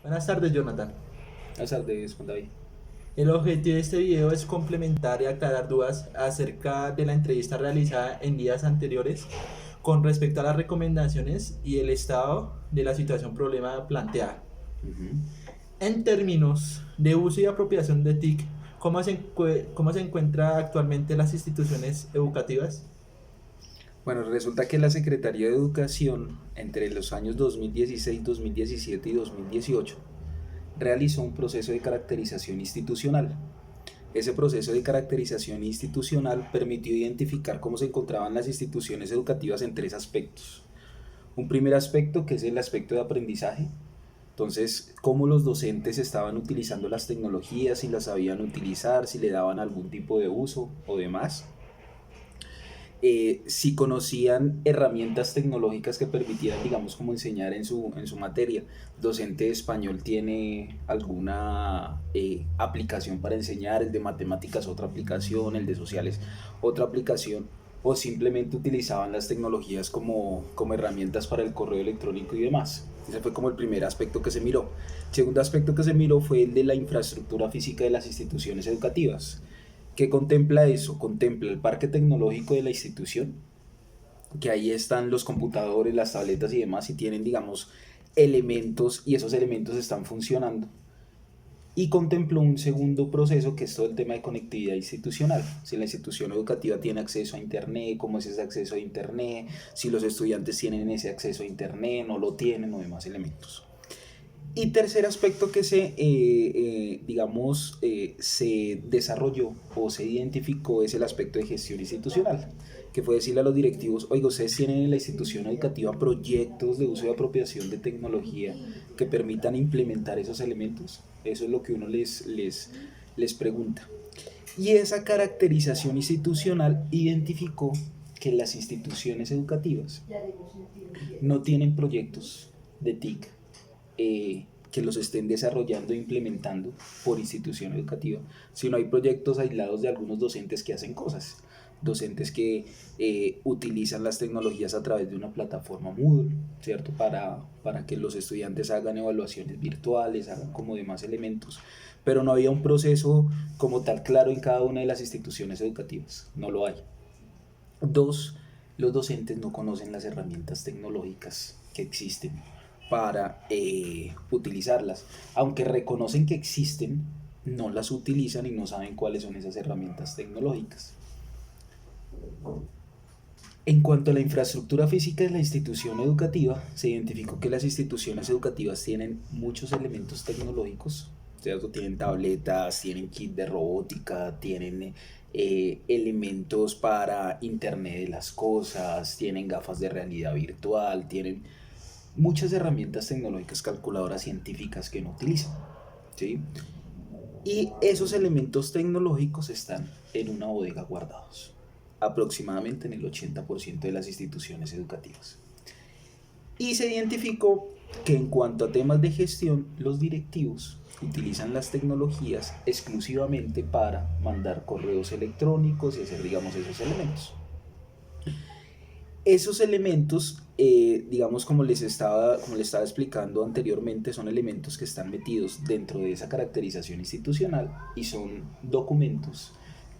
Buenas tardes, Jonathan. Buenas tardes, Juan David. El objetivo de este video es complementar y aclarar dudas acerca de la entrevista realizada en días anteriores con respecto a las recomendaciones y el estado de la situación problema planteada. Ujú. En términos de uso y apropiación de TIC, ¿cómo se encuentra actualmente las instituciones educativas? Bueno, resulta que la Secretaría de Educación entre los años 2016, 2017 y 2018 realizó un proceso de caracterización institucional. Ese proceso de caracterización institucional permitió identificar cómo se encontraban las instituciones educativas en tres aspectos. Un primer aspecto que es el aspecto de aprendizaje. Entonces, cómo los docentes estaban utilizando las tecnologías, si las sabían utilizar, si le daban algún tipo de uso o demás. Si conocían herramientas tecnológicas que permitieran, digamos, como enseñar en su materia. Docente de español tiene alguna aplicación para enseñar, el de matemáticas otra aplicación, el de sociales otra aplicación, o simplemente utilizaban las tecnologías como herramientas para el correo electrónico y demás. Ese fue como el primer aspecto que se miró. El segundo aspecto que se miró fue el de la infraestructura física de las instituciones educativas. ¿Qué contempla eso? Contempla el parque tecnológico de la institución, que ahí están los computadores, las tabletas y demás, y tienen, digamos, elementos, y esos elementos están funcionando. Y contempló un segundo proceso que es todo el tema de conectividad institucional. Si la institución educativa tiene acceso a Internet, cómo es ese acceso a Internet, si los estudiantes tienen ese acceso a Internet, no lo tienen, o demás elementos. Y tercer aspecto que se desarrolló o se identificó es el aspecto de gestión institucional, que fue decirle a los directivos, oiga, ustedes tienen en la institución educativa proyectos de uso y apropiación de tecnología que permitan implementar esos elementos. Eso es lo que uno les pregunta. Y esa caracterización institucional identificó que las instituciones educativas no tienen proyectos de TIC que los estén desarrollando e implementando por institución educativa, sino hay proyectos aislados de algunos docentes que hacen cosas, docentes que utilizan las tecnologías a través de una plataforma Moodle, ¿cierto? Para que los estudiantes hagan evaluaciones virtuales, hagan como demás elementos, pero no había un proceso como tal claro en cada una de las instituciones educativas, no lo hay. Dos, los docentes no conocen las herramientas tecnológicas que existen para utilizarlas. Aunque reconocen que existen, no las utilizan y no saben cuáles son esas herramientas tecnológicas. En cuanto a la infraestructura física de la institución educativa, se identificó que las instituciones educativas tienen muchos elementos tecnológicos, ¿cierto? Tienen tabletas, tienen kit de robótica, tienen elementos para Internet de las cosas, tienen gafas de realidad virtual, tienen muchas herramientas tecnológicas, calculadoras científicas que no utilizan, ¿sí? Y esos elementos tecnológicos están en una bodega guardados, aproximadamente en el 80% de las instituciones educativas. Y se identificó que en cuanto a temas de gestión, los directivos utilizan las tecnologías exclusivamente para mandar correos electrónicos y hacer, digamos, esos elementos. Esos elementos, digamos, como les estaba explicando anteriormente, son elementos que están metidos dentro de esa caracterización institucional y son documentos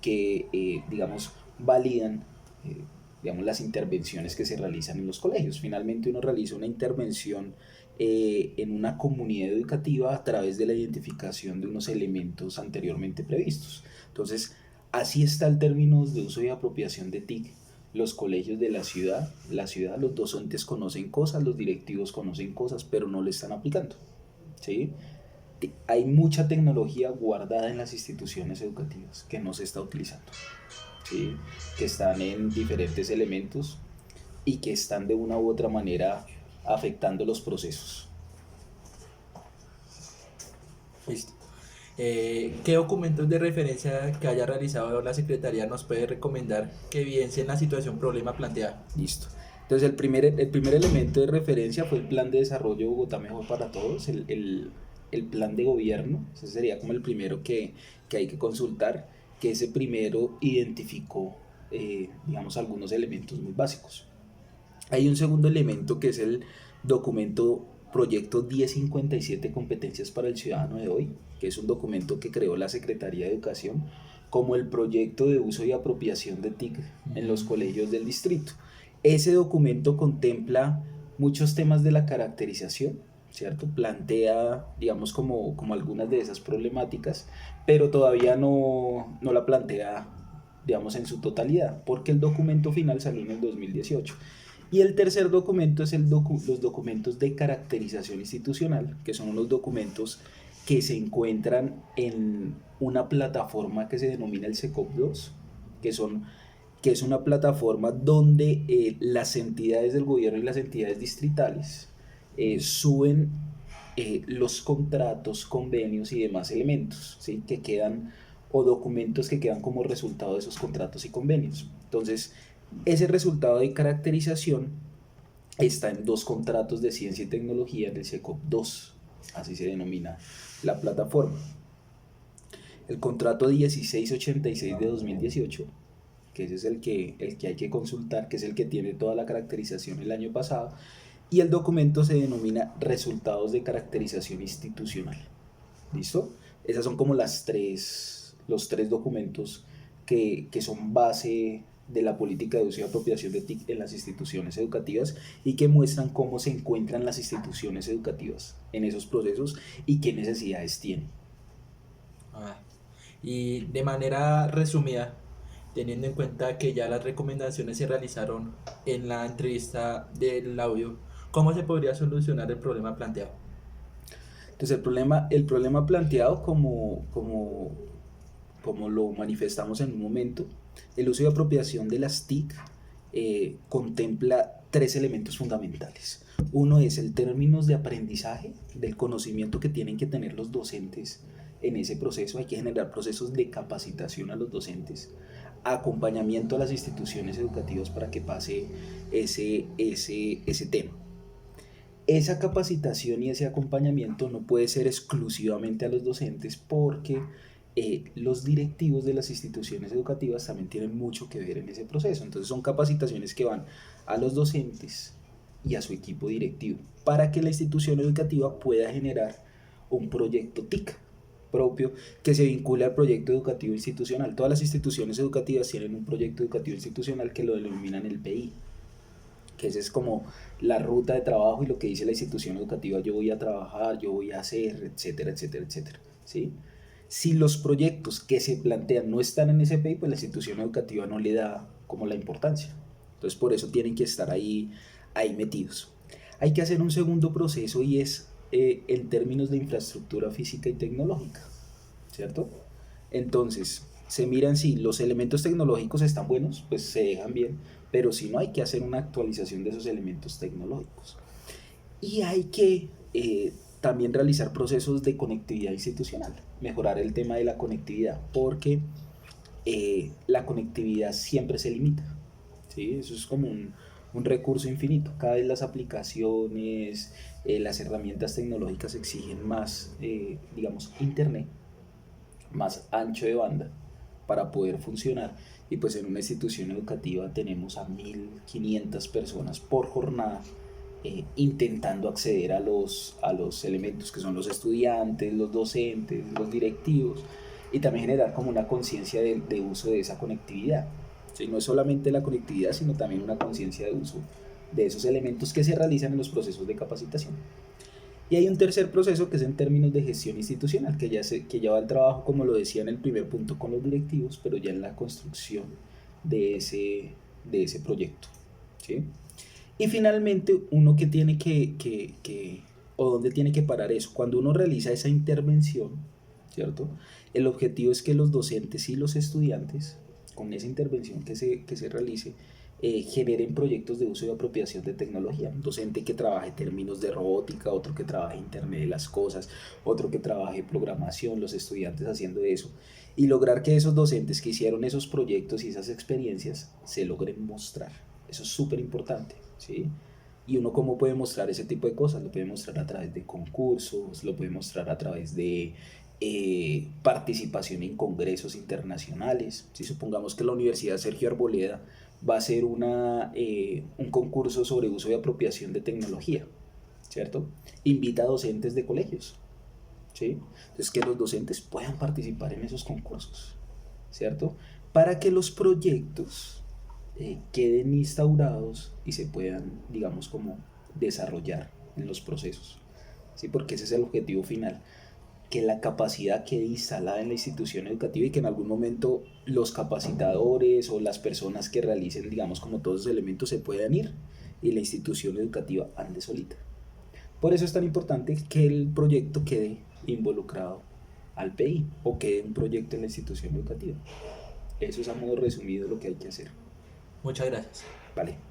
que, digamos, validan, eh, digamos, las intervenciones que se realizan en los colegios. Finalmente uno realiza una intervención en una comunidad educativa a través de la identificación de unos elementos anteriormente previstos. Entonces, así está el término de uso y apropiación de TIC. Los colegios de la ciudad, los docentes conocen cosas, los directivos conocen cosas, pero no le están aplicando, ¿sí? Hay mucha tecnología guardada en las instituciones educativas que no se está utilizando, ¿sí? Que están en diferentes elementos y que están de una u otra manera afectando los procesos. Listo. ¿Qué documentos de referencia que haya realizado la Secretaría nos puede recomendar que evidencien la situación problema planteada? Listo. Entonces el primer elemento de referencia fue el plan de desarrollo Bogotá Mejor para Todos, el plan de gobierno. Ese sería como el primero que hay que consultar, que ese primero identificó, digamos, algunos elementos muy básicos. Hay un segundo elemento que es el documento proyecto 1057 Competencias para el Ciudadano de hoy, que es un documento que creó la Secretaría de Educación, como el proyecto de uso y apropiación de TIC en los colegios del distrito. Ese documento contempla muchos temas de la caracterización, ¿cierto? Plantea, digamos, como algunas de esas problemáticas, pero todavía no la plantea, digamos, en su totalidad, porque el documento final salió en el 2018. Y el tercer documento es los documentos de caracterización institucional, que son unos documentos que se encuentran en una plataforma que se denomina el SECOP2, que es una plataforma donde las entidades del gobierno y las entidades distritales suben los contratos, convenios y demás elementos, ¿sí? Que quedan, o documentos que quedan como resultado de esos contratos y convenios. Entonces, ese resultado de caracterización está en 2 contratos de ciencia y tecnología del SECOP2, así se denomina la plataforma. El contrato 1686 de 2018, que ese es el que hay que consultar, que es el que tiene toda la caracterización el año pasado, y el documento se denomina Resultados de Caracterización Institucional. ¿Listo? Esas son como los tres documentos que son base de la política de uso y apropiación de TIC en las instituciones educativas y que muestran cómo se encuentran las instituciones educativas en esos procesos y qué necesidades tienen. Y de manera resumida, teniendo en cuenta que ya las recomendaciones se realizaron en la entrevista del audio, ¿cómo se podría solucionar el problema planteado? Entonces el problema planteado como lo manifestamos en un momento, el uso y apropiación de las TIC contempla 3 elementos fundamentales. Uno es el términos de aprendizaje, del conocimiento que tienen que tener los docentes en ese proceso. Hay que generar procesos de capacitación a los docentes, acompañamiento a las instituciones educativas para que pase ese tema. Esa capacitación y ese acompañamiento no puede ser exclusivamente a los docentes porque los directivos de las instituciones educativas también tienen mucho que ver en ese proceso. Entonces son capacitaciones que van a los docentes y a su equipo directivo para que la institución educativa pueda generar un proyecto TIC propio que se vincule al proyecto educativo institucional. Todas las instituciones educativas tienen un proyecto educativo institucional que lo denominan el PI, que esa es como la ruta de trabajo y lo que dice la institución educativa: yo voy a trabajar, yo voy a hacer, etcétera, etcétera, etcétera, ¿sí? Si los proyectos que se plantean no están en ese PI, pues la institución educativa no le da como la importancia. Entonces por eso tienen que estar ahí metidos. Hay que hacer un segundo proceso y es en términos de infraestructura física y tecnológica, ¿cierto? Entonces se miran si los elementos tecnológicos están buenos, pues se dejan bien, pero si no, hay que hacer una actualización de esos elementos tecnológicos. Y hay que también realizar procesos de conectividad institucional, mejorar el tema de la conectividad, porque la conectividad siempre se limita, ¿sí? Eso es como un recurso infinito. Cada vez las aplicaciones, las herramientas tecnológicas exigen más, digamos, internet, más ancho de banda para poder funcionar. Y pues en una institución educativa tenemos a 1500 personas por jornada intentando acceder a los elementos que son los estudiantes, los docentes, los directivos, y también generar como una conciencia de uso de esa conectividad. ¿Sí? No es solamente la conectividad, sino también una conciencia de uso de esos elementos que se realizan en los procesos de capacitación. Y hay un tercer proceso que es en términos de gestión institucional, que ya va el trabajo, como lo decía en el primer punto, con los directivos, pero ya en la construcción de ese proyecto, ¿sí? Y finalmente, uno que tiene o dónde tiene que parar eso, cuando uno realiza esa intervención, ¿cierto? El objetivo es que los docentes y los estudiantes, con esa intervención que se realice, generen proyectos de uso y apropiación de tecnología. Un docente que trabaje términos de robótica, otro que trabaje Internet de las cosas, otro que trabaje programación, los estudiantes haciendo eso, y lograr que esos docentes que hicieron esos proyectos y esas experiencias se logren mostrar. Eso es súper importante, ¿sí? Y uno cómo puede mostrar ese tipo de cosas, lo puede mostrar a través de concursos, lo puede mostrar a través de participación en congresos internacionales. Si supongamos que la Universidad Sergio Arboleda va a hacer un concurso sobre uso y apropiación de tecnología, ¿cierto? Invita a docentes de colegios, ¿sí? Entonces que los docentes puedan participar en esos concursos, ¿cierto? Para que los proyectos queden instaurados y se puedan, digamos, como desarrollar en los procesos, ¿sí? Porque ese es el objetivo final, que la capacidad quede instalada en la institución educativa y que en algún momento los capacitadores o las personas que realicen, digamos, como todos esos elementos se puedan ir y la institución educativa ande solita. Por eso es tan importante que el proyecto quede involucrado al PI o quede un proyecto en la institución educativa. Eso es a modo resumido lo que hay que hacer. Muchas gracias. Vale.